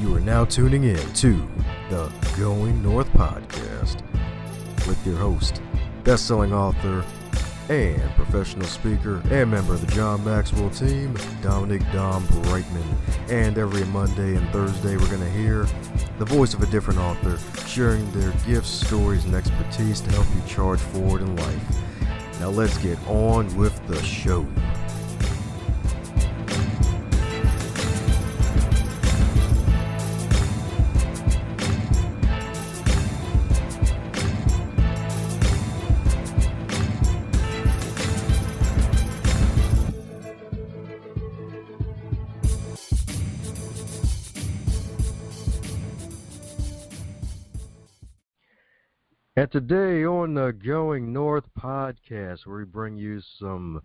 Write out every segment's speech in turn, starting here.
You are now tuning in to the Going North podcast with your host, best-selling author, and professional speaker, and member of the John Maxwell team, Dominic Dom Brightman. And every Monday and Thursday, we're going to hear the voice of a different author sharing their gifts, stories, and expertise to help you charge forward in life. Now let's get on with the show. And today on the Going North podcast, where we bring you some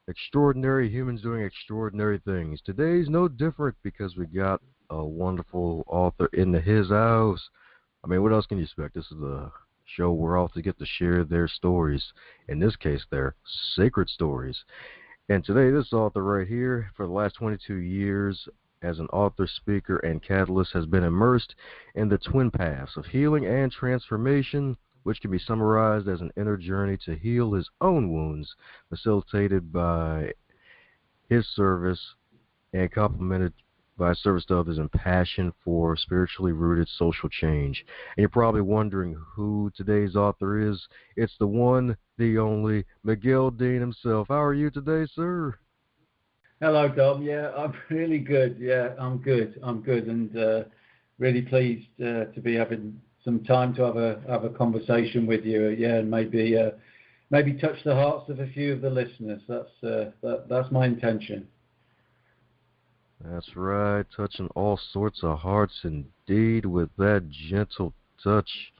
extraordinary humans doing extraordinary things. Today's no different because we got a wonderful author in his house. I mean, what else can you expect? This is a show where authors get to share their stories. In this case, their sacred stories. And today, this author right here, for the last 22 years, as an author, speaker, and catalyst, has been immersed in the twin paths of healing and transformation, which can be summarized as an inner journey to heal his own wounds, facilitated by his service and complemented by service to others and passion for spiritually rooted social change. And you're probably wondering who today's author is. It's the one, the only, Miguel Dean himself. How are you today, sir? Hello, Dom. Yeah, I'm really good. Yeah, I'm good, and really pleased to be having some time to have a conversation with you. Yeah, and maybe touch the hearts of a few of the listeners. That's my intention. That's right, touching all sorts of hearts indeed with that gentle touch.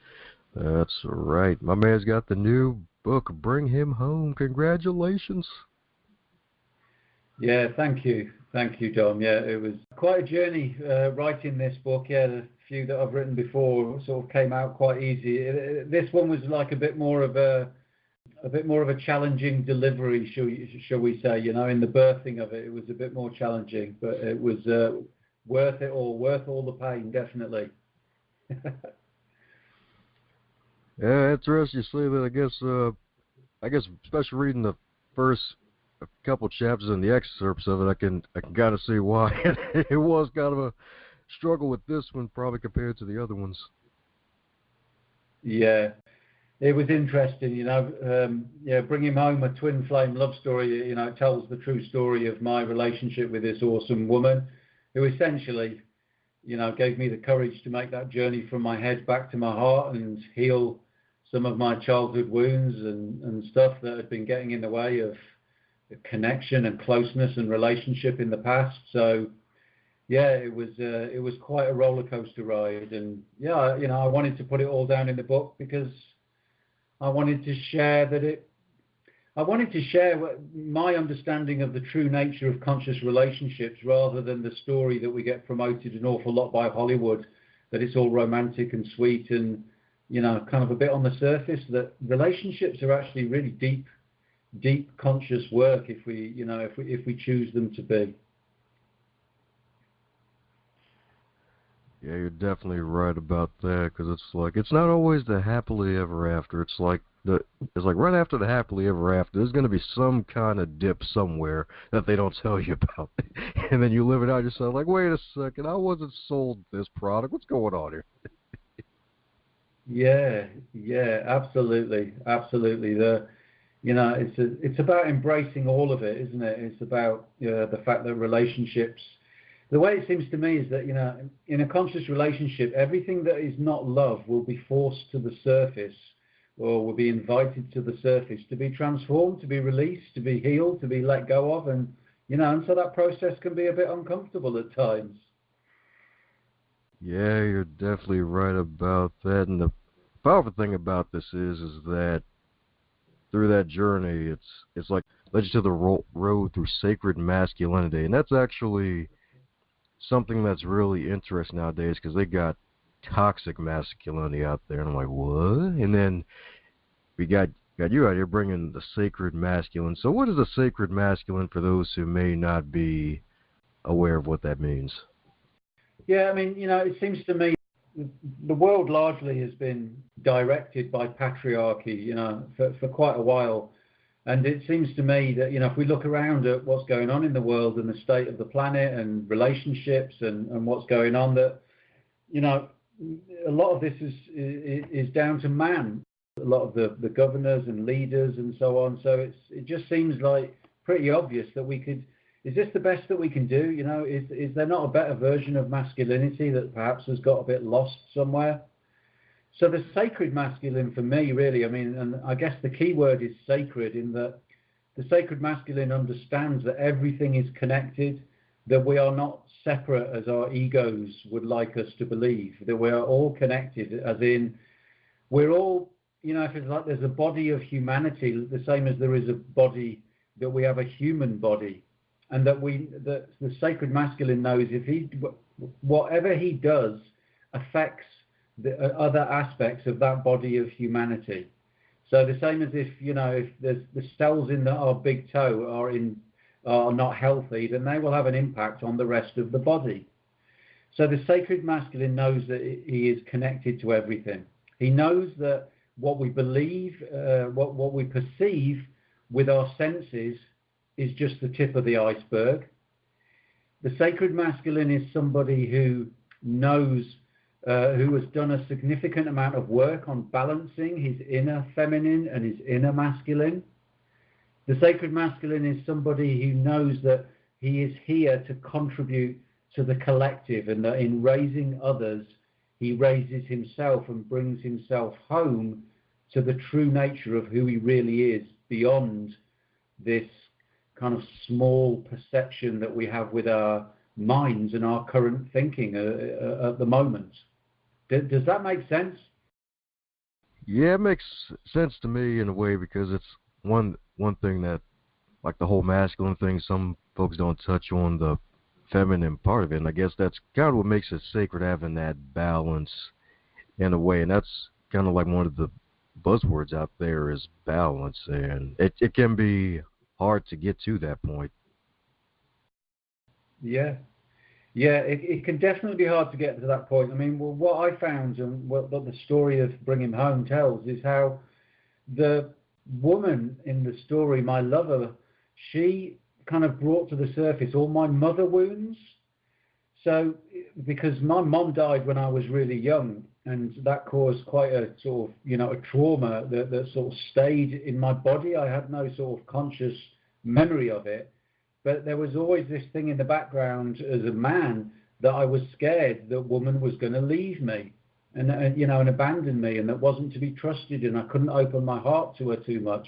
That's right. My man's got the new book, Bring Him Home. Congratulations. Yeah, thank you, Dom. Yeah, it was quite a journey writing this book. Yeah, the few that I've written before sort of came out quite easy. This one was like a bit more of a challenging delivery, shall we say? You know, in the birthing of it, it was a bit more challenging, but it was worth all the pain, definitely. Yeah, interesting you say that. I guess, especially reading the first a couple chapters in the excerpts of it, I can kind of see why it was kind of a struggle with this one, probably compared to the other ones. Yeah, it was interesting, you know. Bring Him Home, a twin flame love story. You know, it tells the true story of my relationship with this awesome woman, who essentially, you know, gave me the courage to make that journey from my head back to my heart and heal some of my childhood wounds and stuff that had been getting in the way of connection and closeness and relationship in the past. So yeah, it was quite a roller coaster ride, and yeah, you know, I wanted to put it all down in the book because I wanted to share my understanding of the true nature of conscious relationships, rather than the story that we get promoted an awful lot by Hollywood, that it's all romantic and sweet and, you know, kind of a bit on the surface. That relationships are actually really deep conscious work if we choose them to be. Yeah, you're definitely right about that, because it's not always the happily ever after. It's like right after the happily ever after, there's going to be some kind of dip somewhere that they don't tell you about, and then you live it out yourself. Like, wait a second, I wasn't sold this product. What's going on here? Yeah, absolutely. It's about embracing all of it, isn't it? It's about the fact that relationships, the way it seems to me is that, you know, in a conscious relationship, everything that is not love will be forced to the surface, or will be invited to the surface to be transformed, to be released, to be healed, to be let go of. And, you know, and so that process can be a bit uncomfortable at times. Yeah, you're definitely right about that. And the powerful thing about this is that through that journey, it's like led you to the road through sacred masculinity, and that's actually something that's really interesting nowadays, because they got toxic masculinity out there, and I'm like, what? And then we got you out here bringing the sacred masculine. So what is a sacred masculine for those who may not be aware of what that means? Yeah, I mean, it seems to me the world largely has been directed by patriarchy, for quite a while. And it seems to me that, if we look around at what's going on in the world and the state of the planet and relationships and what's going on, that, a lot of this is down to man, a lot of the governors and leaders and so on. So it just seems like pretty obvious that is this the best that we can do? Is there not a better version of masculinity that perhaps has got a bit lost somewhere? So the sacred masculine for me, really, I mean, and I guess the key word is sacred, in that the sacred masculine understands that everything is connected, that we are not separate as our egos would like us to believe, that we are all connected, as in we're all, if it's like there's a body of humanity, the same as there is a body, that we have a human body, and that the sacred masculine knows whatever he does affects the other aspects of that body of humanity. So the same as if there's the cells in our big toe are not healthy, then they will have an impact on the rest of the body. So the sacred masculine knows that he is connected to everything. He knows that what we believe, what we perceive with our senses is just the tip of the iceberg. The sacred masculine is somebody who knows, who has done a significant amount of work on balancing his inner feminine and his inner masculine. The sacred masculine is somebody who knows that he is here to contribute to the collective, and that in raising others, he raises himself and brings himself home to the true nature of who he really is, beyond this kind of small perception that we have with our minds and our current thinking at the moment. Does that make sense? Yeah, it makes sense to me in a way, because it's one thing that, like the whole masculine thing, some folks don't touch on the feminine part of it, and I guess that's kind of what makes it sacred, having that balance in a way, and that's kind of like one of the buzzwords out there is balance, and it can be hard to get to that point. Yeah. Yeah, it can definitely be hard to get to that point. I mean, well, what I found and what the story of Bring Him Home tells is how the woman in the story, my lover, she kind of brought to the surface all my mother wounds. So, because my mom died when I was really young, and that caused quite a sort of, a trauma that sort of stayed in my body. I had no sort of conscious memory of it. But there was always this thing in the background as a man, that I was scared that woman was going to leave me and abandon me, and that wasn't to be trusted, and I couldn't open my heart to her too much.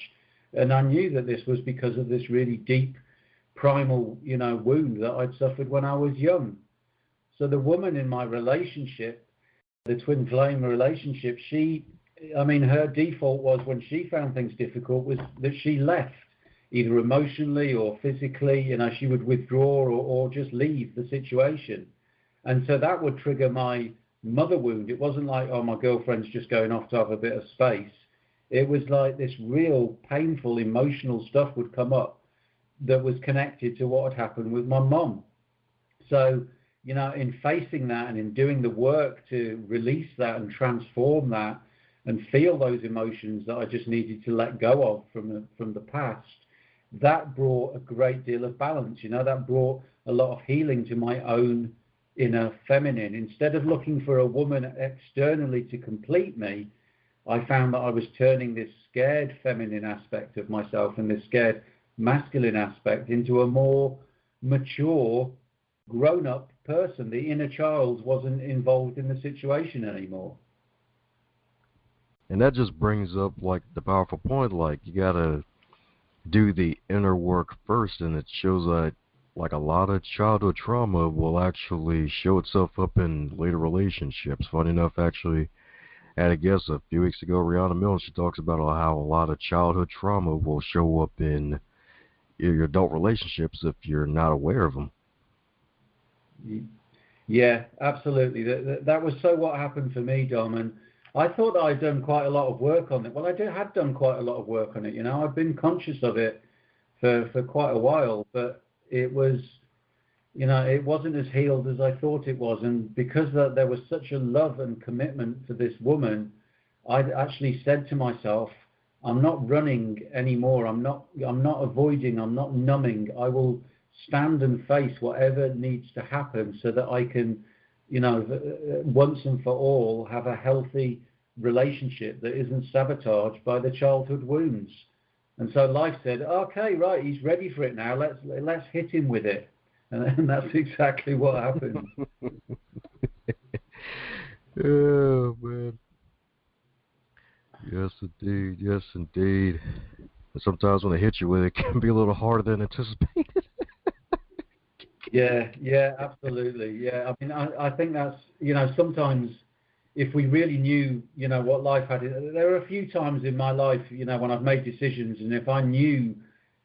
And I knew that this was because of this really deep primal, wound that I'd suffered when I was young. So the woman in my relationship, the twin flame relationship, her default was, when she found things difficult, was that she left, either emotionally or physically. She would withdraw or just leave the situation. And so that would trigger my mother wound. It wasn't like, oh, my girlfriend's just going off to have a bit of space. It was like this real painful emotional stuff would come up that was connected to what had happened with my mom. So, in facing that and in doing the work to release that and transform that and feel those emotions that I just needed to let go of from the past, that brought a great deal of balance. That brought a lot of healing to my own inner feminine. Instead of looking for a woman externally to complete me, I found that I was turning this scared feminine aspect of myself and this scared masculine aspect into a more mature, grown-up person. The inner child wasn't involved in the situation anymore. And that just brings up like the powerful point, like you gotta do the inner work first, and it shows that like a lot of childhood trauma will actually show itself up in later relationships. Funny enough, actually, I had a guest a few weeks ago, Rihanna Mills. She talks about how a lot of childhood trauma will show up in your adult relationships if you're not aware of them. Yeah, absolutely. That was so what happened for me, Dom. And I thought I'd done quite a lot of work on it. Well, had done quite a lot of work on it. I've been conscious of it for quite a while, but it was it wasn't as healed as I thought it was. And because there was such a love and commitment for this woman, I actually said to myself, I'm not running anymore. I'm not avoiding. I'm not numbing. I will stand and face whatever needs to happen so that I can, once and for all, have a healthy relationship that isn't sabotaged by the childhood wounds. And so life said, okay, right, he's ready for it now. Let's hit him with it. And that's exactly what happened. Oh, man. Yes, indeed. Yes, indeed. And sometimes when they hit you with it, it can be a little harder than anticipated. Yeah, absolutely. Yeah, I mean, I think that's, sometimes if we really knew, what life had, there are a few times in my life, when I've made decisions, and if I knew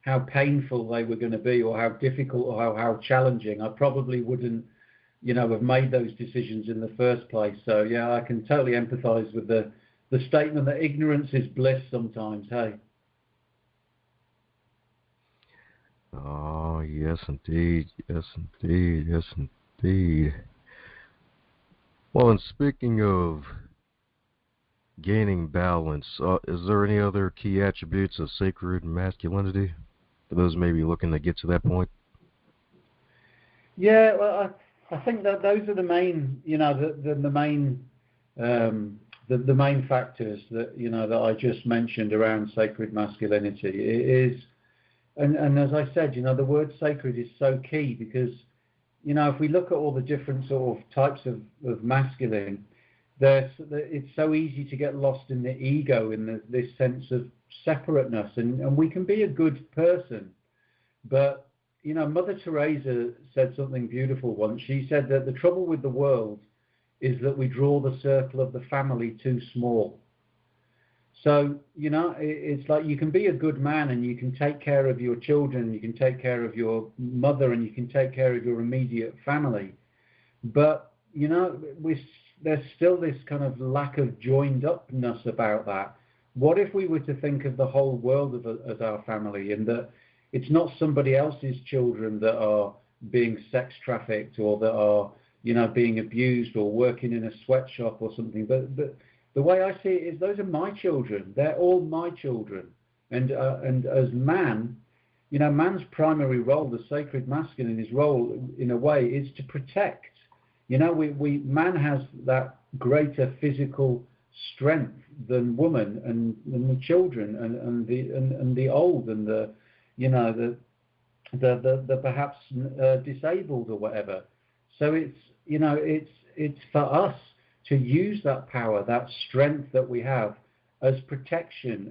how painful they were going to be, or how difficult, or how challenging, I probably wouldn't, have made those decisions in the first place. So yeah, I can totally empathise with the statement that ignorance is bliss sometimes. Hey. Oh, yes, indeed. Yes, indeed. Yes, indeed. Well, and speaking of gaining balance, is there any other key attributes of sacred masculinity for those maybe looking to get to that point? Yeah, well, I think that those are the main, the main, the main factors that that I just mentioned around sacred masculinity. It is, and as I said, the word sacred is so key because if we look at all the different sort of types of masculine, it's so easy to get lost in the ego, in this sense of separateness, and we can be a good person, but Mother Teresa said something beautiful once. She said that the trouble with the world is that we draw the circle of the family too small. So, it's like you can be a good man and you can take care of your children, you can take care of your mother, and you can take care of your immediate family. But, there's still this kind of lack of joined upness about that. What if we were to think of the whole world as our family, and that it's not somebody else's children that are being sex trafficked, or that are, being abused, or working in a sweatshop or something, but the way I see it is those are my children. They're all my children. And as man, man's primary role, the sacred masculine, his role in a way is to protect. Man has that greater physical strength than woman, and the children, and the old, and the the perhaps disabled or whatever. So it's for us to use that power, that strength that we have, as protection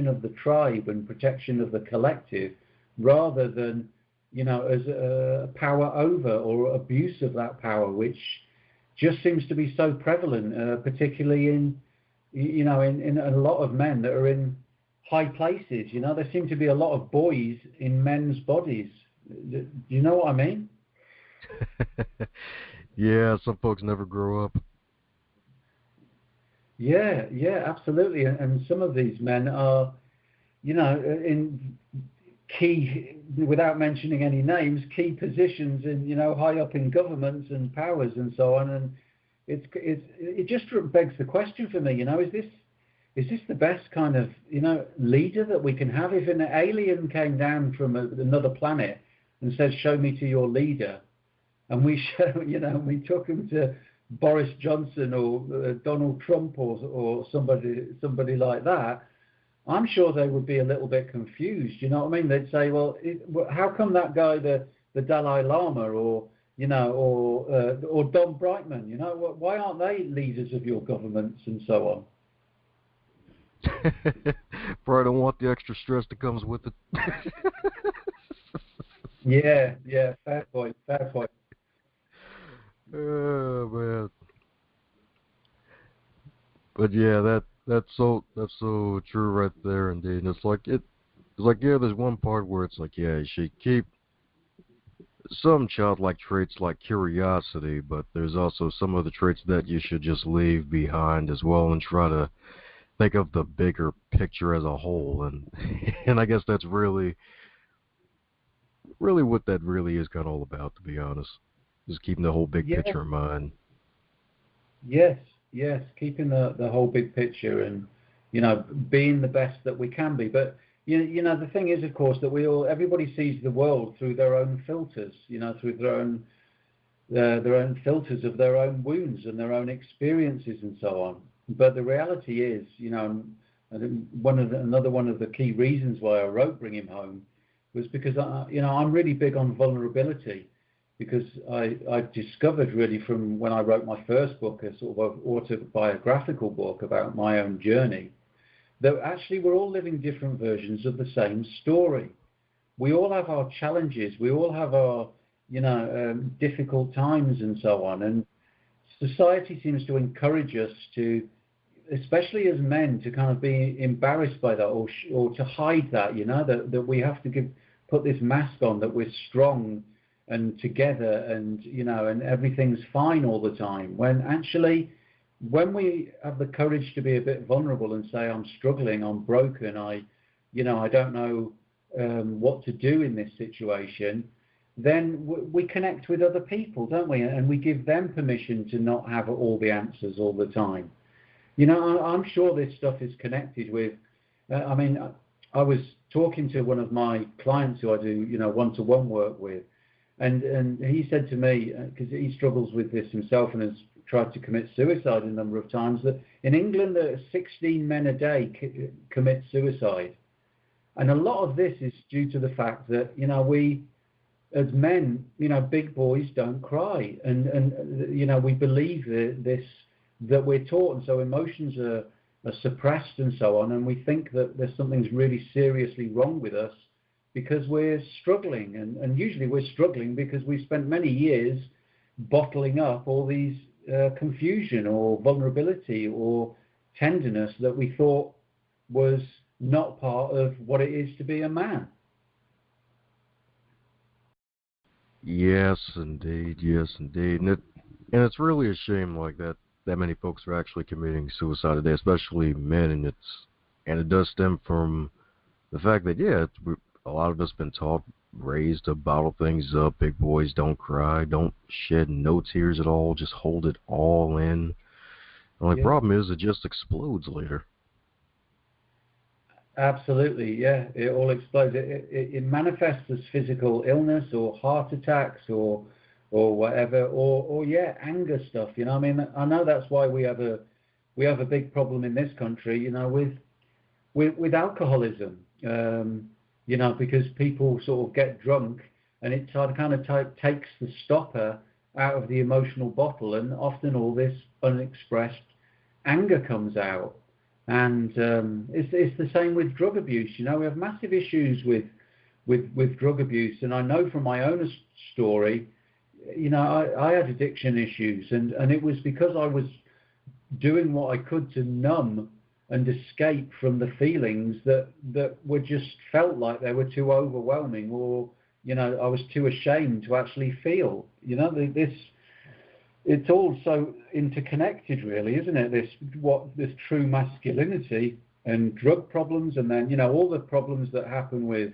of the tribe and protection of the collective, rather than as a power over or abuse of that power, which just seems to be so prevalent, particularly in a lot of men that are in high places. There seem to be a lot of boys in men's bodies. Do you know what I mean? Yeah, some folks never grow up. Yeah, absolutely. And some of these men are, in key, without mentioning any names, key positions in, high up in governments and powers and so on. And it just begs the question for me, is this the best kind of, leader that we can have? If an alien came down from another planet and said, show me to your leader, and we we took him to Boris Johnson or Donald Trump or somebody like that, I'm sure they would be a little bit confused. You know what I mean? They'd say, well, how come that guy, the Dalai Lama, or Don Brightman, why aren't they leaders of your governments and so on? Probably don't want the extra stress that comes with it. Yeah, fair point. Oh man. But yeah, that's so true right there, indeed. And it's like yeah, there's one part where it's like, yeah, you should keep some childlike traits like curiosity, but there's also some other traits that you should just leave behind as well, and try to think of the bigger picture as a whole. And and I guess that's really really what that really is kind of all about, to be honest. Just keeping the whole big Yeah, picture in mind. yes, yes, keeping the whole big picture and being the best that we can be. But the thing is, of course, that everybody sees the world through their own filters, through their own filters of their own wounds and their own experiences and so on. But the reality is, I think another one of the key reasons why I wrote Bring Him Home was because I'm really big on vulnerability, because I discovered really from when I wrote my first book, a sort of autobiographical book about my own journey, that actually we're all living different versions of the same story. We all have our challenges. We all have our difficult times and so on. And society seems to encourage us to, especially as men, to kind of be embarrassed by that or to hide that, that we have to put this mask on that we're strong and together and, and everything's fine all the time. When actually, when we have the courage to be a bit vulnerable and say, I'm struggling, I'm broken, I don't know what to do in this situation, then we connect with other people, don't we? And we give them permission to not have all the answers all the time. I'm sure this stuff is connected with, I was talking to one of my clients who I do, one-to-one work with, and he said to me, because he struggles with this himself and has tried to commit suicide a number of times, that in England, 16 men a day commit suicide. And a lot of this is due to the fact that, we, as men, big boys don't cry. And we believe that we're taught, and so emotions are suppressed and so on, and we think that there's something's really seriously wrong with us because we're struggling. And usually we're struggling because we've spent many years bottling up all these confusion or vulnerability or tenderness that we thought was not part of what it is to be a man. Yes, indeed. Yes, indeed. And it's really a shame like that many folks are actually committing suicide today, especially men, and it does stem from the fact that a lot of us been taught, raised to bottle things up. Big boys don't cry, don't shed no tears at all, just hold it all in. The only problem is it just explodes later. Absolutely, yeah. It all explodes. It manifests as physical illness or heart attacks or whatever, or anger stuff. I know that's why we have a big problem in this country, with alcoholism. Because people sort of get drunk and it kind of takes the stopper out of the emotional bottle, and often all this unexpressed anger comes out. And it's the same with drug abuse. We have massive issues with drug abuse, and I know from my own story, I had addiction issues, and it was because I was doing what I could to numb and escape from the feelings that were just felt like they were too overwhelming, or I was too ashamed to actually feel. It's all so interconnected, really, isn't it? This true masculinity and drug problems, and then all the problems that happen with,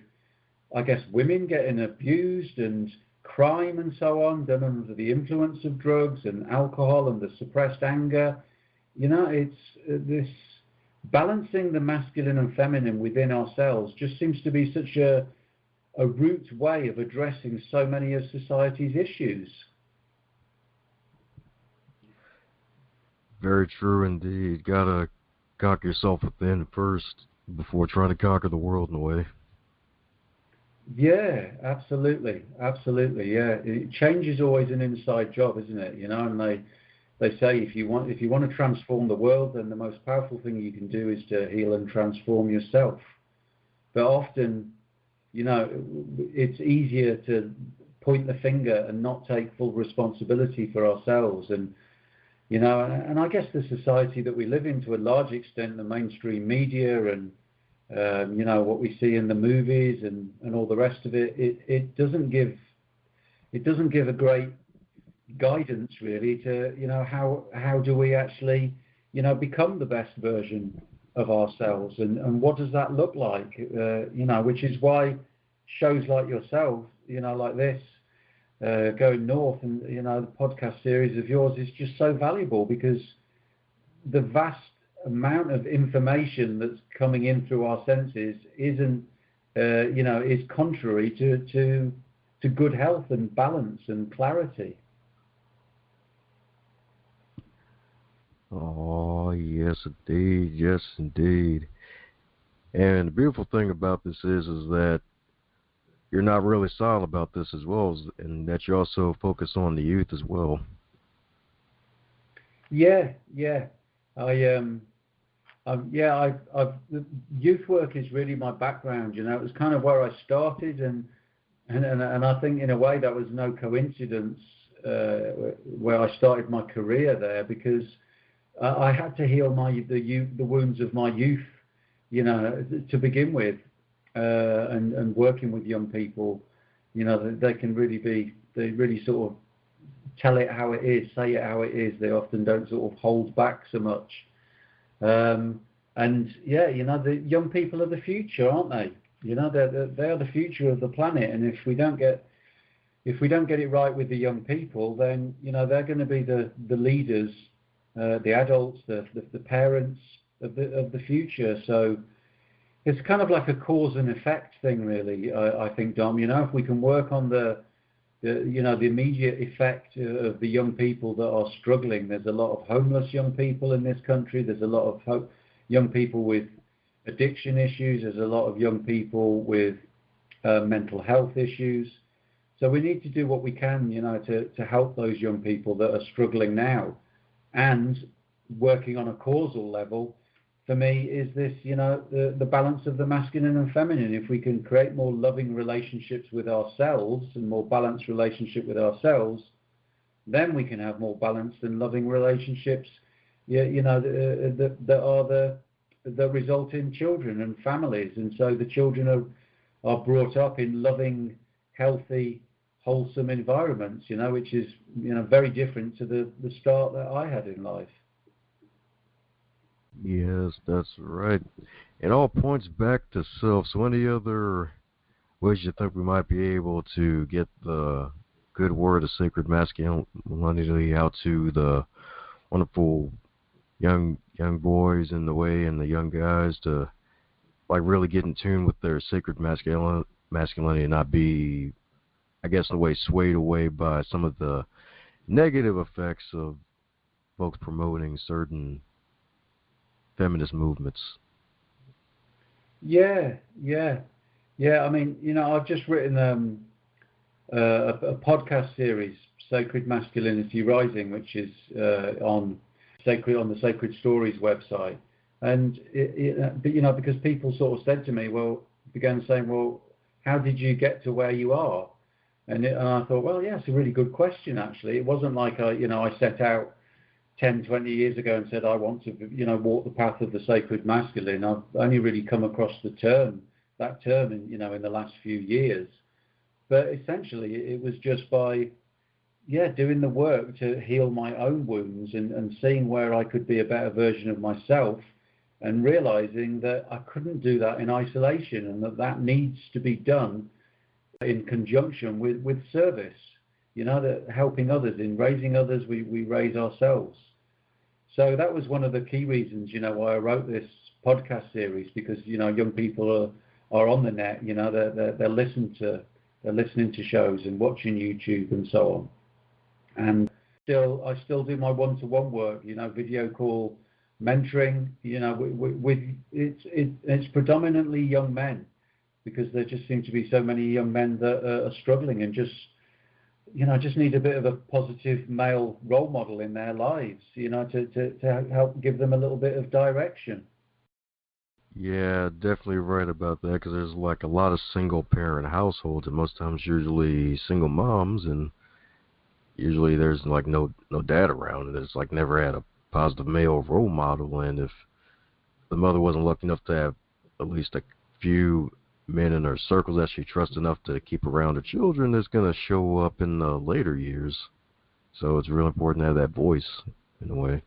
I guess, women getting abused and crime and so on, done under the influence of drugs and alcohol and the suppressed anger. It's this balancing the masculine and feminine within ourselves just seems to be such a root way of addressing so many of society's issues. Very true indeed. Gotta conquer yourself within first before trying to conquer the world in a way. Yeah, absolutely. Yeah, change is always an inside job, isn't it? And they say if you want to transform the world, then the most powerful thing you can do is to heal and transform yourself. But often, it's easier to point the finger and not take full responsibility for ourselves. And and I guess the society that we live in, to a large extent, the mainstream media and what we see in the movies and all the rest of it, it doesn't give a great guidance really to how do we actually become the best version of ourselves, and what does that look like, which is why shows like yourself like this, Going North, and the podcast series of yours is just so valuable, because the vast amount of information that's coming in through our senses is contrary to good health and balance and clarity. Oh, yes, indeed. Yes, indeed. And the beautiful thing about this is that you're not really silent about this as well, and that you also focus on the youth as well. Yeah, yeah. Youth work is really my background. It was kind of where I started, and I think in a way that was no coincidence where I started my career there, because I had to heal the wounds of my youth, to begin with, and working with young people, they can they really sort of tell it how it is, say it how it is. They often don't sort of hold back so much. And yeah, the young people are the future, aren't they? They are the future of the planet, and if we don't get it right with the young people, then they're going to be the leaders, the adults, the parents of the future. So it's kind of like a cause and effect thing, really. I think, Dom. If we can work on the immediate effect of the young people that are struggling. There's a lot of homeless young people in this country. There's a lot of young people with addiction issues. There's a lot of young people with mental health issues. So we need to do what we can, to help those young people that are struggling now. And working on a causal level, for me, is this, the balance of the masculine and feminine. If we can create more loving relationships with ourselves and more balanced relationship with ourselves, then we can have more balanced and loving relationships, that result in children and families. And so the children are brought up in loving, healthy, wholesome environments, which is, very different to the start that I had in life. Yes, that's right. It all points back to self. So any other ways you think we might be able to get the good word of sacred masculinity out to the wonderful young boys in the way, and the young guys, to like really get in tune with their sacred masculinity and not be, I guess, in a way, swayed away by some of the negative effects of folks promoting certain feminist movements? Yeah. I mean, I've just written a podcast series, Sacred Masculinity Rising, which is on the Sacred Stories website. And because people sort of said to me, began saying, well, how did you get to where you are? And I thought, well, yeah, it's a really good question, actually. It wasn't like I set out 10, 20 years ago and said I want to, walk the path of the sacred masculine. I've only really come across that term in the last few years. But essentially, it was just by, doing the work to heal my own wounds and seeing where I could be a better version of myself, and realizing that I couldn't do that in isolation, and that needs to be done in conjunction with service. That helping others, in raising others, we raise ourselves. So that was one of the key reasons, why I wrote this podcast series, because young people are on the net, they're listening to shows and watching YouTube and so on. And I still do my one-to-one work, video call mentoring, with it's predominantly young men, because there just seem to be so many young men that are struggling and just need a bit of a positive male role model in their lives, to help give them a little bit of direction. Yeah, definitely right about that, because there's like a lot of single parent households, and most times usually single moms, and usually there's like no dad around, and it's like never had a positive male role model. And if the mother wasn't lucky enough to have at least a few men in her circles that she trusts enough to keep around her children, it's going to show up in the later years. So it's really important to have that voice in a way.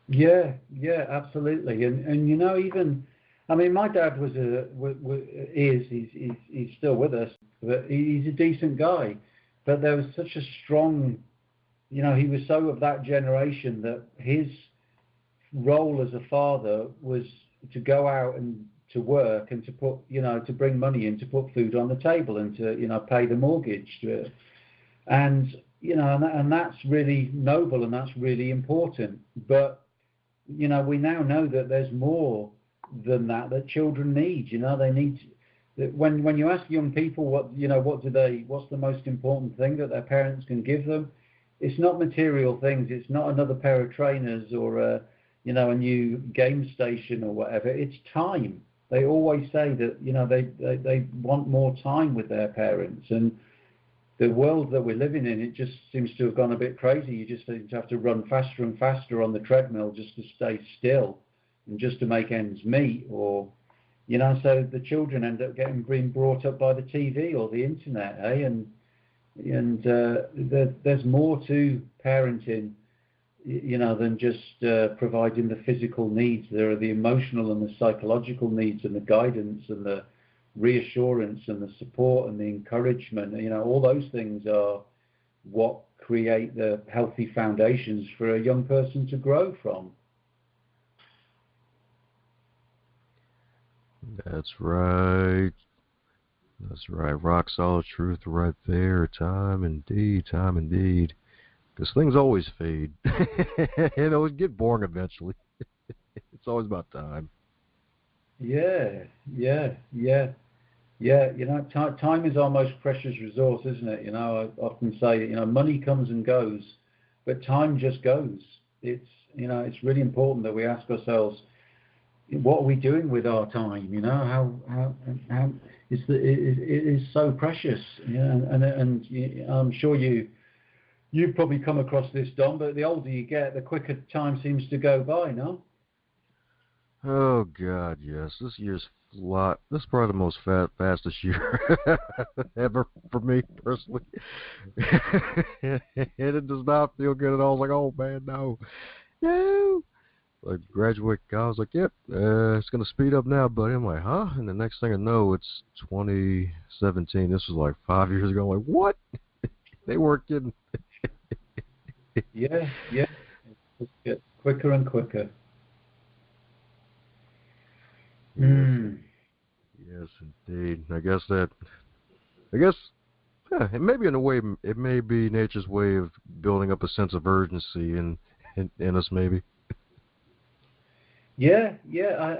Yeah, absolutely. And even I mean, my dad he's still with us, but he's a decent guy. But there was such a strong, he was so of that generation that his role as a father was to go out and to work and to put, to bring money in, to put food on the table and to, pay the mortgage. And, and that's really noble and that's really important. But, we now know that there's more than that children need. They need, when you ask young people what's the most important thing that their parents can give them, it's not material things. It's not another pair of trainers or a new game station or whatever. It's time. They always say that they want more time with their parents, and the world that we're living in, it just seems to have gone a bit crazy. You just seem to have to run faster and faster on the treadmill just to stay still and just to make ends meet, or so the children end up being brought up by the TV or the internet, and there's more to parenting, than just providing the physical needs. There are the emotional and the psychological needs and the guidance and the reassurance and the support and the encouragement. All those things are what create the healthy foundations for a young person to grow from. That's right. That's right. Rock solid truth right there. Time indeed. Time indeed. Because things always fade. And always get boring eventually. It's always about time. Yeah. Time is our most precious resource, isn't it? I often say, money comes and goes, but time just goes. It's really important that we ask ourselves, what are we doing with our time? How it is so precious. And I'm sure you've probably come across this, Don, but the older you get, the quicker time seems to go by, no? Oh God, yes. This year's this is probably the most fastest year ever for me personally. And it does not feel good at all. Like, oh man, no. Like graduate college, like, yep, it's gonna speed up now, buddy. I'm like, huh? And the next thing I know, it's 2017. This was like 5 years ago. I'm like, what? They weren't kidding. Yeah. It gets quicker and quicker. Yes, indeed. I guess, maybe in a way, it may be nature's way of building up a sense of urgency in us, maybe. Yeah,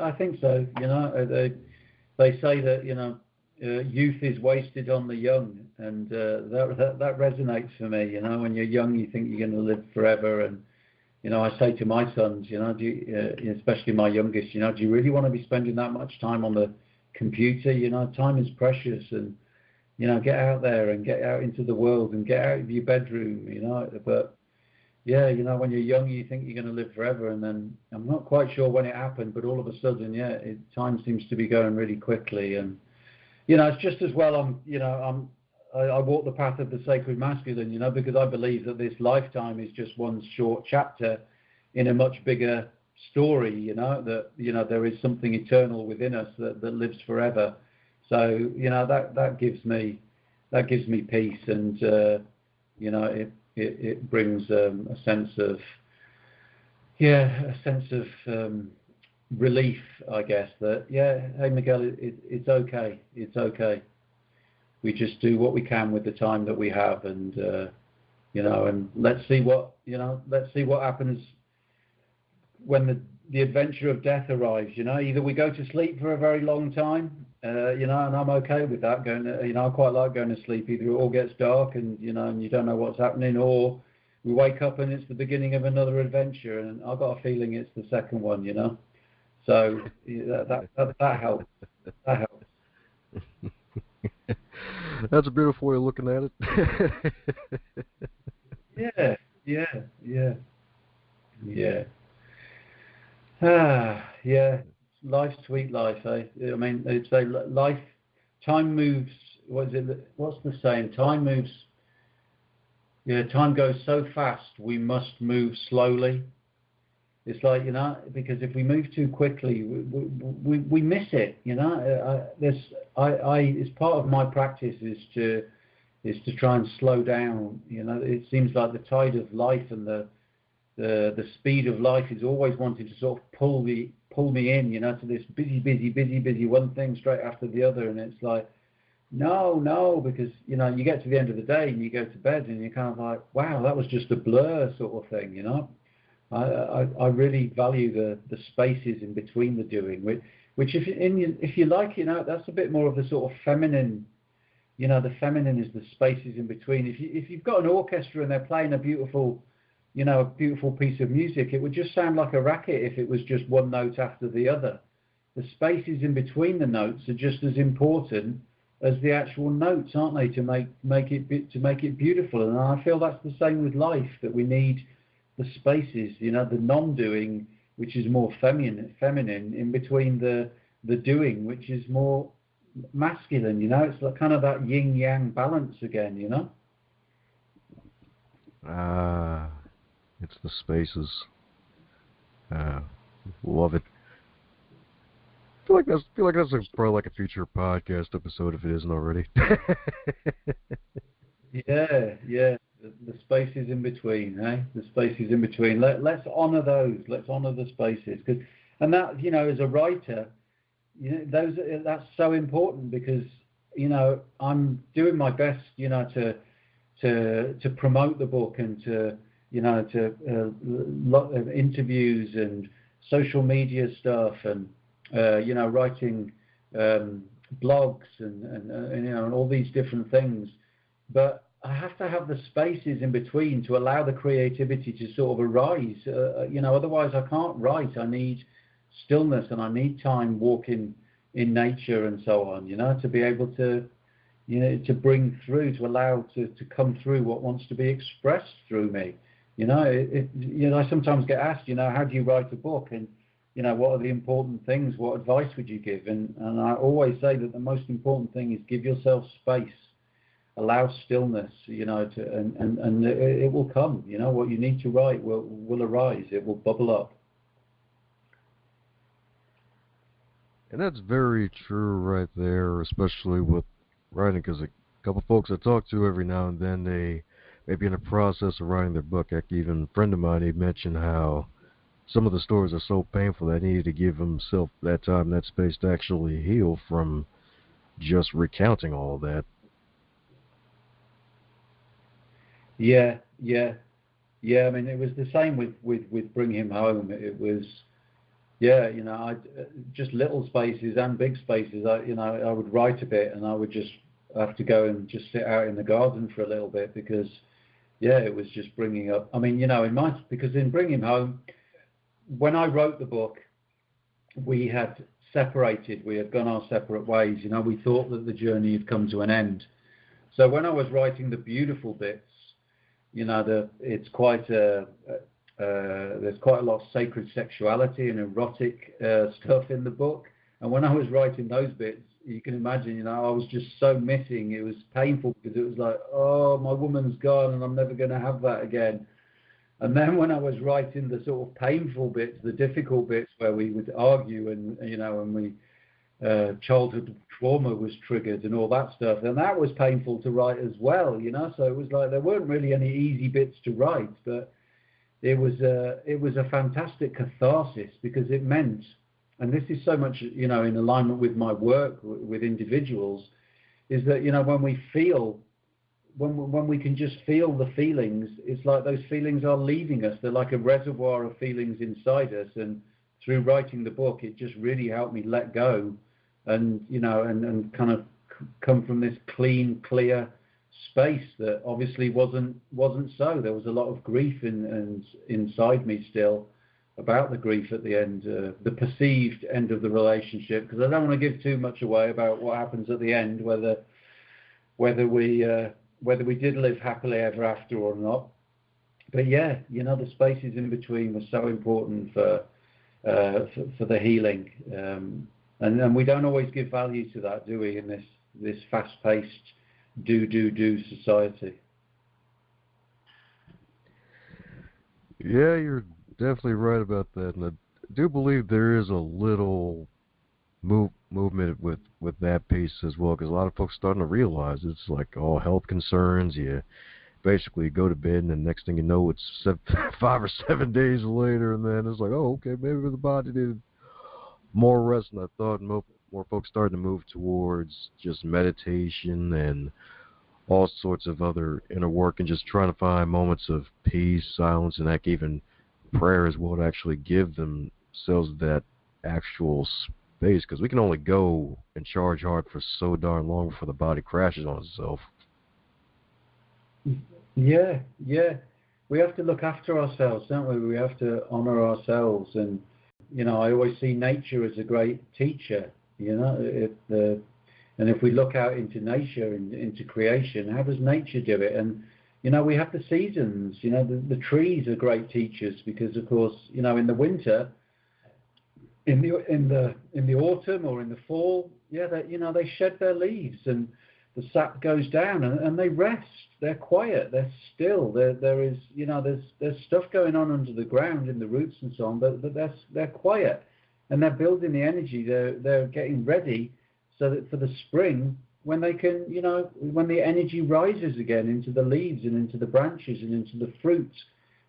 I think so. They say that youth is wasted on the young, and that resonates for me. When you're young, you think you're going to live forever, and I say to my sons, especially my youngest, do you really want to be spending that much time on the computer? Time is precious, and get out there and get out into the world and get out of your bedroom. But yeah, when you're young, you think you're going to live forever, and then I'm not quite sure when it happened, but all of a sudden, time seems to be going really quickly, and it's just as well I walk the path of the sacred masculine, because I believe that this lifetime is just one short chapter in a much bigger story, that there is something eternal within us that lives forever. So that gives me peace, and it brings a sense of relief, I guess, that hey Miguel, it's okay. We just do what we can with the time that we have, and and let's see what happens when the adventure of death arrives. Either we go to sleep for a very long time, and I'm okay with that. I quite like going to sleep. Either it all gets dark and and you don't know what's happening, or we wake up and it's the beginning of another adventure. And I've got a feeling it's the second one. So that helps. That helps. That's a beautiful way of looking at it. Yeah. Yeah. Life's sweet life, eh? I mean, they'd say time moves. What's the saying? Time moves. Yeah, time goes so fast. We must move slowly. It's like, you know, because if we move too quickly, we miss it. You know, it's part of my practice is to try and slow down. You know, it seems like the tide of life and the speed of life is always wanting to sort of pull me in. You know, to this busy one thing straight after the other, and it's like, no, because you know, you get to the end of the day and you go to bed and you're kind of like, wow, that was just a blur sort of thing. You know. I really value the spaces in between the doing, which if you like, you know, that's a bit more of the sort of feminine. You know, the feminine is the spaces in between. If you've got an orchestra and they're playing a beautiful piece of music, it would just sound like a racket if it was just one note after the other. The spaces in between the notes are just as important as the actual notes, aren't they? To make it beautiful. And I feel that's the same with life, that we need the spaces, you know, the non-doing, which is more feminine, in between the doing, which is more masculine. You know, it's like kind of that yin-yang balance again. You know. It's the spaces. Love it. I feel like that's probably like a future podcast episode if it isn't already. Yeah. The spaces in between, eh? The spaces in between. Let's honour those. Let's honour the spaces, and that, you know, as a writer, you know, that's so important, because, you know, I'm doing my best, you know, to promote the book and to, you know, lot of interviews and social media stuff and you know, writing blogs and you know, and all these different things, but I have to have the spaces in between to allow the creativity to sort of arise. You know, otherwise I can't write. I need stillness and I need time walking in nature and so on. You know, to be able to, you know, to bring through, to allow to come through what wants to be expressed through me. You know, you know, I sometimes get asked, you know, how do you write a book, and you know, what are the important things? What advice would you give? And I always say that the most important thing is give yourself space. Allow stillness, you know, and it will come. You know, what you need to write will arise. It will bubble up. And that's very true right there, especially with writing, because a couple folks I talk to every now and then, they may be in the process of writing their book. Like even a friend of mine, he mentioned how some of the stories are so painful that he needed to give himself that time, that space to actually heal from just recounting all of that. Yeah. I mean, it was the same with Bring Him Home. It was, yeah, you know, I just little spaces and big spaces. You know, I would write a bit and I would just have to go and just sit out in the garden for a little bit, because, yeah, it was just bringing up. I mean, you know, because in Bring Him Home, when I wrote the book, we had separated. We had gone our separate ways. You know, we thought that the journey had come to an end. So when I was writing the beautiful bits, you know, it's quite there's quite a lot of sacred sexuality and erotic stuff in the book. And when I was writing those bits, you can imagine, you know, I was just so missing. It was painful because it was like, oh, my woman's gone and I'm never going to have that again. And then when I was writing the sort of painful bits, the difficult bits where we would argue and, you know, and we childhood trauma was triggered and all that stuff, and that was painful to write as well, you know. So it was like there weren't really any easy bits to write, but it was a fantastic catharsis, because it meant, and this is so much, you know, in alignment with my work with individuals, is that, you know, when we feel, when we can just feel the feelings, it's like those feelings are leaving us. They're like a reservoir of feelings inside us, and through writing the book, it just really helped me let go and, you know, and kind of come from this clean, clear space that obviously wasn't so. There was a lot of grief inside me still about the grief at the end, the perceived end of the relationship, because I don't want to give too much away about what happens at the end, whether we did live happily ever after or not. But yeah, you know, the spaces in between were so important for the healing, and we don't always give value to that, do we, in this fast-paced do society? Yeah, you're definitely right about that, and I do believe there is a little movement with that piece as well, because a lot of folks starting to realize it's like all health concerns. You basically go to bed, and the next thing you know, it's 5 or 7 days later, and then it's like, oh, okay, maybe the body needed more rest than I thought. More folks starting to move towards just meditation and all sorts of other inner work, and just trying to find moments of peace, silence, and like even prayer is what actually give themselves that actual space, because we can only go and charge hard for so darn long before the body crashes on itself. Yeah, yeah. We have to look after ourselves, don't we? We have to honor ourselves. And, I always see nature as a great teacher, and if we look out into nature and into creation, how does nature do it? And, we have the seasons, the trees are great teachers because, of course, in the winter, in the autumn or in the fall, they shed their leaves and the sap goes down and they rest. They're quiet. They're still. There is there's stuff going on under the ground in the roots and so on, but they're quiet and they're building the energy. They're getting ready so that for the spring when they can when the energy rises again into the leaves and into the branches and into the fruits.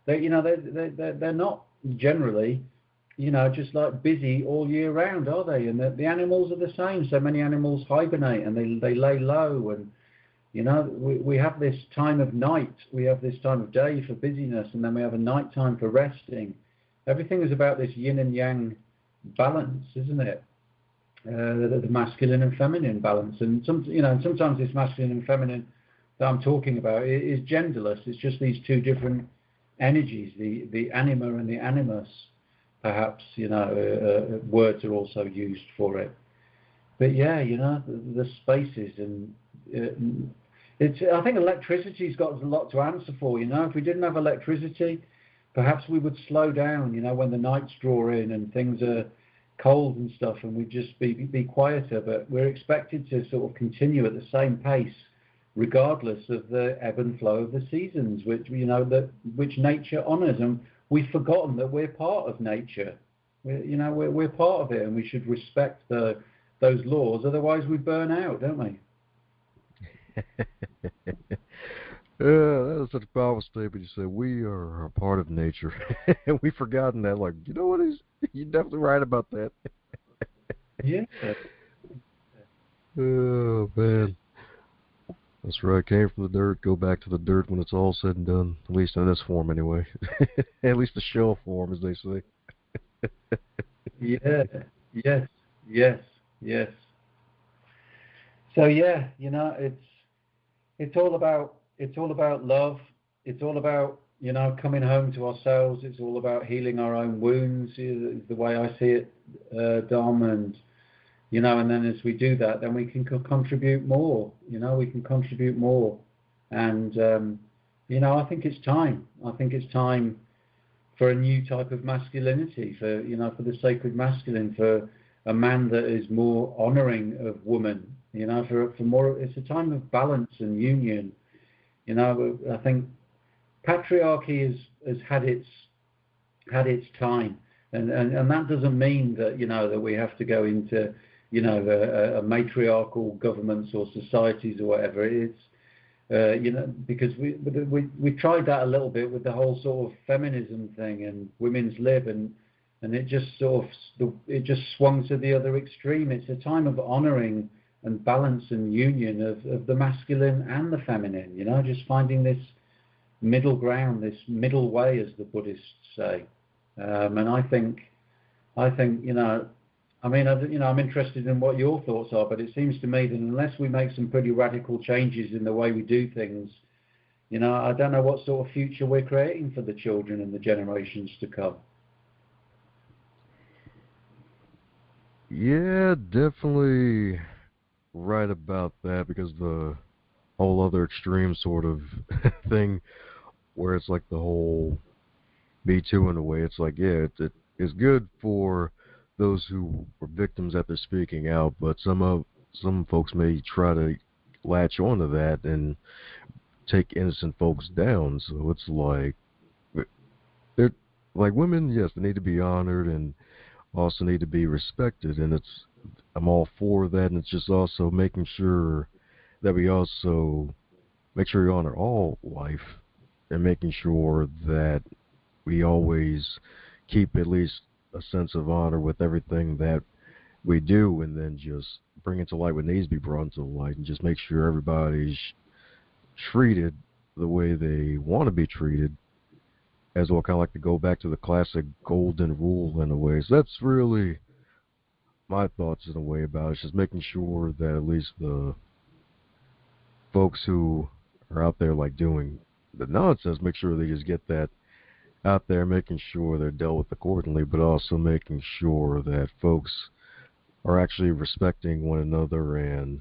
They're not generally just like busy all year round, are they? And the animals are the same. So many animals hibernate and they lay low. And, we have this time of night. We have this time of day for busyness. And then we have a night time for resting. Everything is about this yin and yang balance, isn't it? The masculine and feminine balance. And sometimes this masculine and feminine that I'm talking about is genderless. It's just these two different energies, the anima and the animus. Perhaps words are also used for it, but the spaces and I think electricity's got a lot to answer for. If we didn't have electricity, perhaps we would slow down. When the nights draw in and things are cold and stuff, and we'd just be quieter. But we're expected to sort of continue at the same pace, regardless of the ebb and flow of the seasons, which which nature honours. And we've forgotten that we're part of nature. We're part of it, and we should respect those laws. Otherwise, we burn out, don't we? That is such a powerful statement. You said we are a part of nature, and we've forgotten that. Like, you know what? You're definitely right about that. Yeah. Oh man, that's right. Came from the dirt, go back to the dirt when it's all said and done. At least in this form, anyway. At least the shell form, as they say. Yeah. Yes. Yes. Yes. So it's all about love. It's all about coming home to ourselves. It's all about healing our own wounds. Is the way I see it, Dom. And and then as we do that, then we can contribute more. We can contribute more. And I think it's time. I think it's time for a new type of masculinity, for for the sacred masculine, for a man that is more honouring of woman. For more. It's a time of balance and union. I think patriarchy has had its time, and that doesn't mean that that we have to go into a matriarchal governments or societies or whatever. It's because we tried that a little bit with the whole sort of feminism thing and women's lib, and it just it just swung to the other extreme. It's a time of honouring and balance and union of the masculine and the feminine, just finding this middle ground, this middle way, as the Buddhists say. And I think, I'm interested in what your thoughts are, but it seems to me that unless we make some pretty radical changes in the way we do things, I don't know what sort of future we're creating for the children and the generations to come. Yeah, definitely right about that, because the whole other extreme sort of thing where it's like the whole Me Too in a way. It's like, yeah, it's good for those who were victims that they're speaking out, but some folks may try to latch onto that and take innocent folks down. So it's like like women, yes, they need to be honored and also need to be respected, and I'm all for that, and it's just also making sure that we also make sure we honor all life and making sure that we always keep at least a sense of honor with everything that we do, and then just bring it to light what needs to be brought into light, and just make sure everybody's treated the way they want to be treated, as well. Kind of like to go back to the classic golden rule in a way. So that's really my thoughts in a way about it. It's just making sure that at least the folks who are out there like doing the nonsense, make sure they just get that out there, making sure they're dealt with accordingly, but also making sure that folks are actually respecting one another and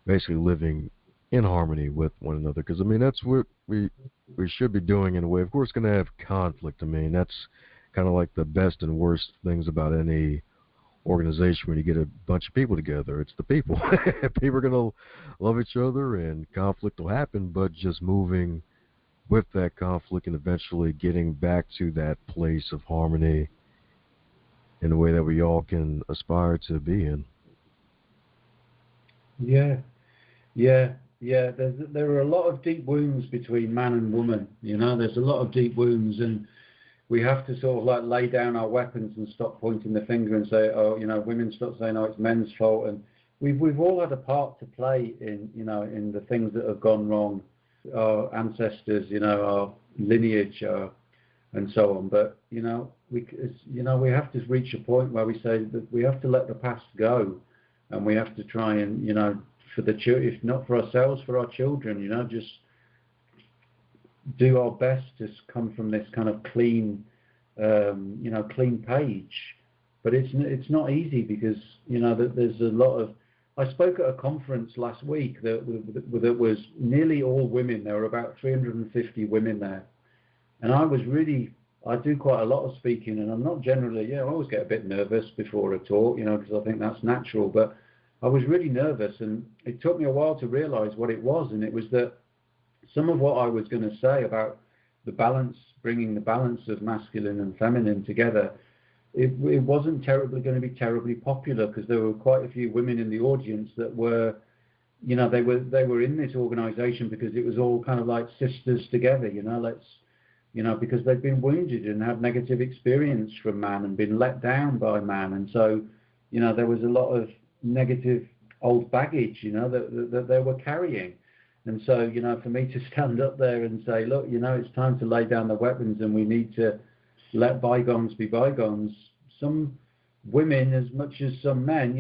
basically living in harmony with one another. Because I mean, that's what we should be doing in a way. Of course, going to have conflict. I mean, that's kind of like the best and worst things about any organization when you get a bunch of people together. It's the people. People are going to love each other, and conflict will happen. But just moving with that conflict and eventually getting back to that place of harmony in a way that we all can aspire to be in. Yeah, yeah, yeah. There are a lot of deep wounds between man and woman. There's a lot of deep wounds, and we have to sort of like lay down our weapons and stop pointing the finger and say, oh, women stop saying, oh, it's men's fault. And we've all had a part to play in the things that have gone wrong. Our ancestors, our lineage, and so on. But we have to reach a point where we say that we have to let the past go, and we have to try and for the if not for ourselves, for our children, just do our best to come from this kind of clean, clean page. But it's not easy because there's a lot of. I spoke at a conference last week that was nearly all women. There were about 350 women there, and I do quite a lot of speaking, and I'm not generally, I always get a bit nervous before a talk, because I think that's natural. But I was really nervous, and it took me a while to realize what it was, and it was that some of what I was going to say about the balance, bringing the balance of masculine and feminine together, it wasn't going to be terribly popular, because there were quite a few women in the audience that were, they were in this organization because it was all kind of like sisters together, because they'd been wounded and had negative experience from man and been let down by man. And so, there was a lot of negative old baggage, that they were carrying. And so, for me to stand up there and say, look, it's time to lay down the weapons and we need to let bygones be bygones. Some women, as much as some men,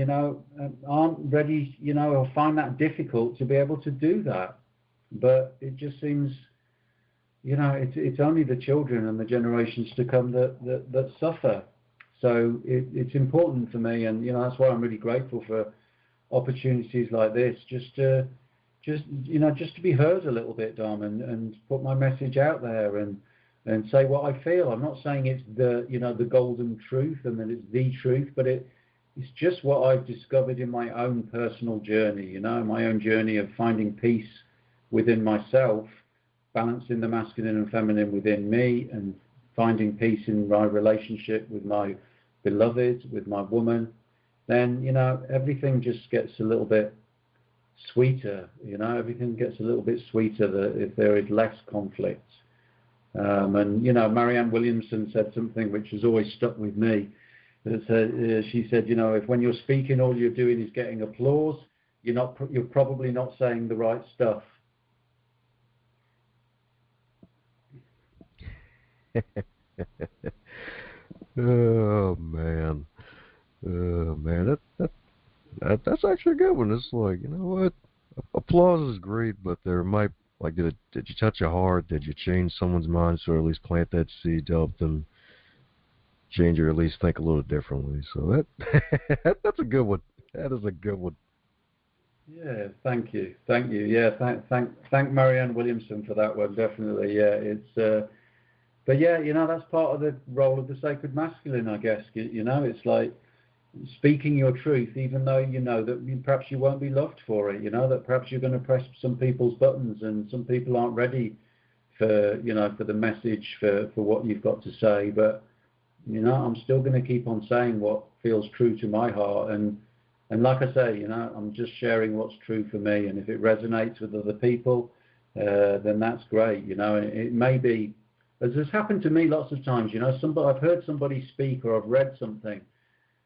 aren't ready, or find that difficult to be able to do that. But it just seems, it's only the children and the generations to come that suffer. So it's important for me, and that's why I'm really grateful for opportunities like this, just to be heard a little bit, Dom, and put my message out there and say what I feel. I'm not saying it's the golden truth and that it's the truth, but it's just what I've discovered in my own personal journey, my own journey of finding peace within myself, balancing the masculine and feminine within me, and finding peace in my relationship with my beloved, with my woman. Then, everything just gets a little bit sweeter, everything gets a little bit sweeter if there is less conflict. And Marianne Williamson said something which has always stuck with me. She said, if when you're speaking all you're doing is getting applause, you're probably not saying the right stuff. Oh man, that's actually a good one. It's like, what? Applause is great, but there might, like, did you touch a heart? Did you change someone's mind, so at least plant that seed to help them change or at least think a little differently? So that's a good one. That is a good one. Yeah, thank you. Yeah, thank Marianne Williamson for that one. Definitely, yeah. It's but yeah, that's part of the role of the sacred masculine, I guess. It's like speaking your truth, even though that perhaps you won't be loved for it. That perhaps you're going to press some people's buttons, and some people aren't ready for for the message, for what you've got to say, but I'm still going to keep on saying what feels true to my heart, and like I say, I'm just sharing what's true for me, and if it resonates with other people, then that's great. It may be, as has happened to me lots of times. I've heard somebody speak, or I've read something,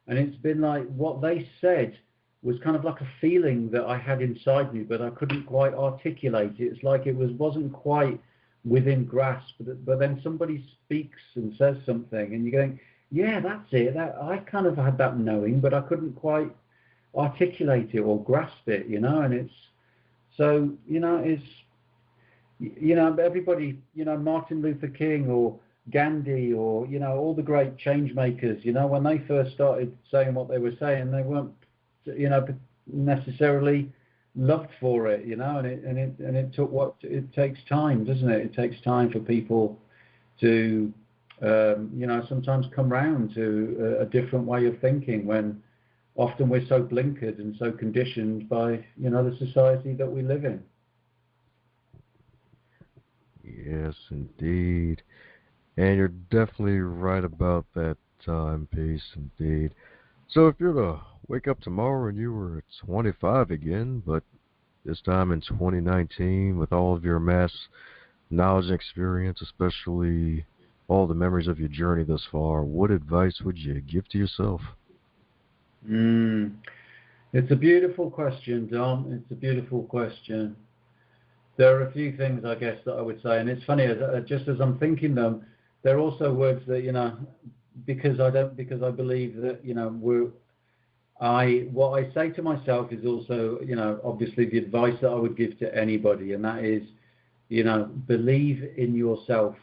and it's been like what they said was kind of like a feeling that I had inside me, but I couldn't quite articulate it. It's like it wasn't quite within grasp, but then somebody speaks and says something, and you're going, yeah, that's it. I kind of had that knowing, but I couldn't quite articulate it or grasp it, and it's so, everybody, Martin Luther King or Gandhi or, all the great change makers, when they first started saying what they were saying, they weren't, necessarily loved for it, and it took it takes time, doesn't it? It takes time for people to, sometimes come round to a different way of thinking, when often we're so blinkered and so conditioned by, the society that we live in. Yes, indeed. And you're definitely right about that timepiece, indeed. So if you're to wake up tomorrow and you were 25 again, but this time in 2019, with all of your amassed knowledge and experience, especially all the memories of your journey thus far, what advice would you give to yourself? It's a beautiful question, Dom. It's a beautiful question. There are a few things, I guess, that I would say, and it's funny, just as I'm thinking them, there are also words that, because I believe that, what I say to myself is also, obviously the advice that I would give to anybody, and that is, believe in yourself.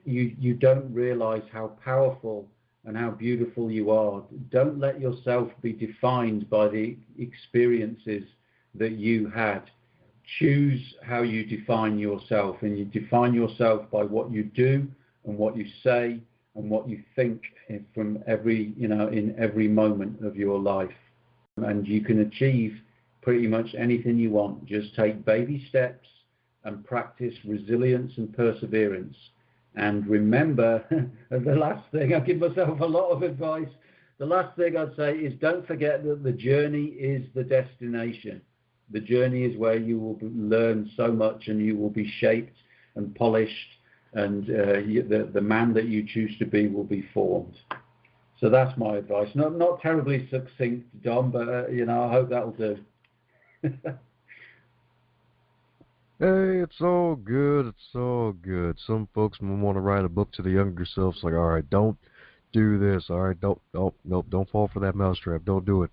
You don't realize how powerful and how beautiful you are. Don't let yourself be defined by the experiences that you had. Choose how you define yourself, and you define yourself by what you do and what you say and what you think from in every moment of your life. And you can achieve pretty much anything you want. Just take baby steps and practice resilience and perseverance. And remember, the last thing, I give myself a lot of advice. The last thing I'd say is, don't forget that the journey is the destination. The journey is where you will learn so much, and you will be shaped and polished, and the man that you choose to be will be formed. So that's my advice. Not terribly succinct, Dom, but I hope that'll do. Hey, it's all good. It's all good. Some folks want to write a book to the younger selves, like, all right, don't do this. All right, don't fall for that mousetrap. Don't do it.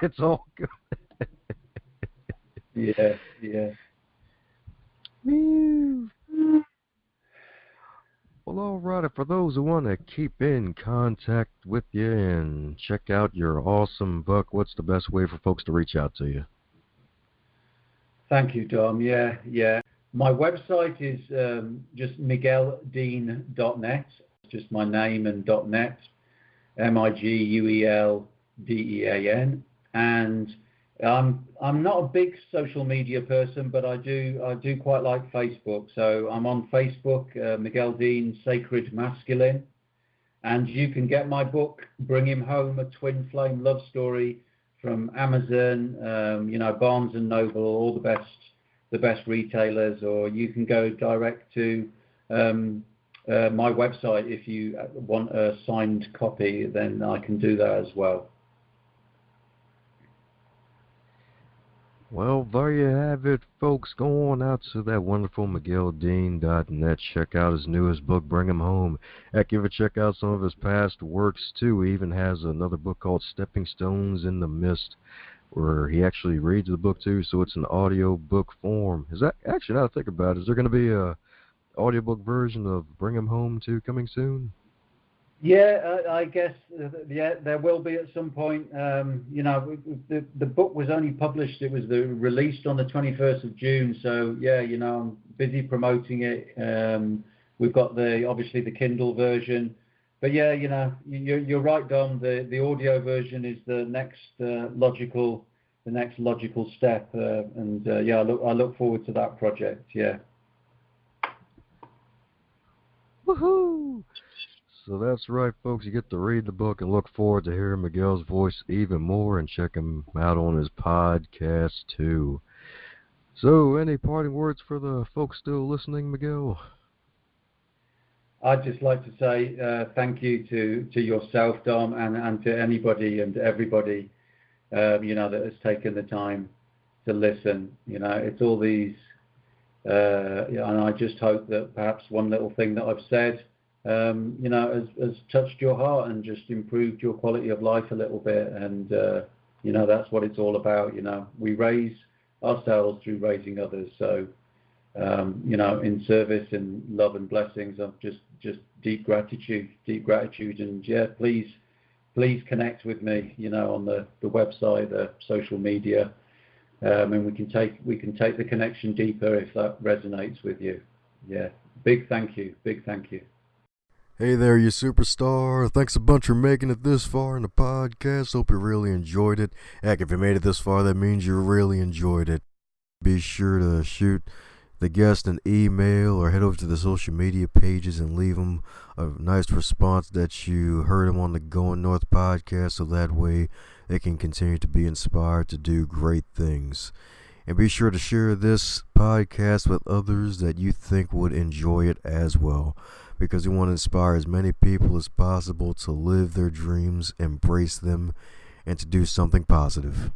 It's all good. Yeah. Well, all right. For those who want to keep in contact with you and check out your awesome book, what's the best way for folks to reach out to you? Thank you, Dom. Yeah. My website is just migueldean.net. Just my name and .net. MIGUELDEAN. And I'm not a big social media person, but I do quite like Facebook. So I'm on Facebook, Miguel Dean, Sacred Masculine. And you can get my book, Bring Him Home, A Twin Flame Love Story, from Amazon, Barnes and Noble, all the best retailers, or you can go direct to my website. If you want a signed copy, then I can do that as well. Well, there you have it, folks. Go on out to that wonderful MiguelDean.net. Check out his newest book, Bring Him Home. Heck, even check out some of his past works, too. He even has another book called Stepping Stones in the Mist, where he actually reads the book, too, so it's an audio book form. Is that, actually, now that I think about it, is there going to be a audiobook version of Bring Him Home, too, coming soon? Yeah, I guess, there will be at some point. The book was only published, it was released on the 21st of June, so yeah, I'm busy promoting it. We've got obviously the Kindle version, but yeah, you're right, Dom, the audio version is the next logical step, and yeah, I look forward to that project, yeah. Woohoo! So that's right, folks. You get to read the book and look forward to hearing Miguel's voice even more and check him out on his podcast, too. So, any parting words for the folks still listening, Miguel? I'd just like to say thank you to yourself, Dom, and to anybody and everybody, that has taken the time to listen. It's all these, and I just hope that perhaps one little thing that I've said, has touched your heart and just improved your quality of life a little bit. And, that's what it's all about. We raise ourselves through raising others. So, in service and love and blessings of just deep gratitude. And yeah, please connect with me, on the website, the social media, and we can take the connection deeper if that resonates with you. Yeah, big thank you. Hey there, you superstar. Thanks a bunch for making it this far in the podcast. Hope you really enjoyed it. Heck, if you made it this far, that means you really enjoyed it. Be sure to shoot the guest an email or head over to the social media pages and leave them a nice response that you heard them on the Going North podcast, so that way they can continue to be inspired to do great things. And be sure to share this podcast with others that you think would enjoy it as well, because we want to inspire as many people as possible to live their dreams, embrace them, and to do something positive.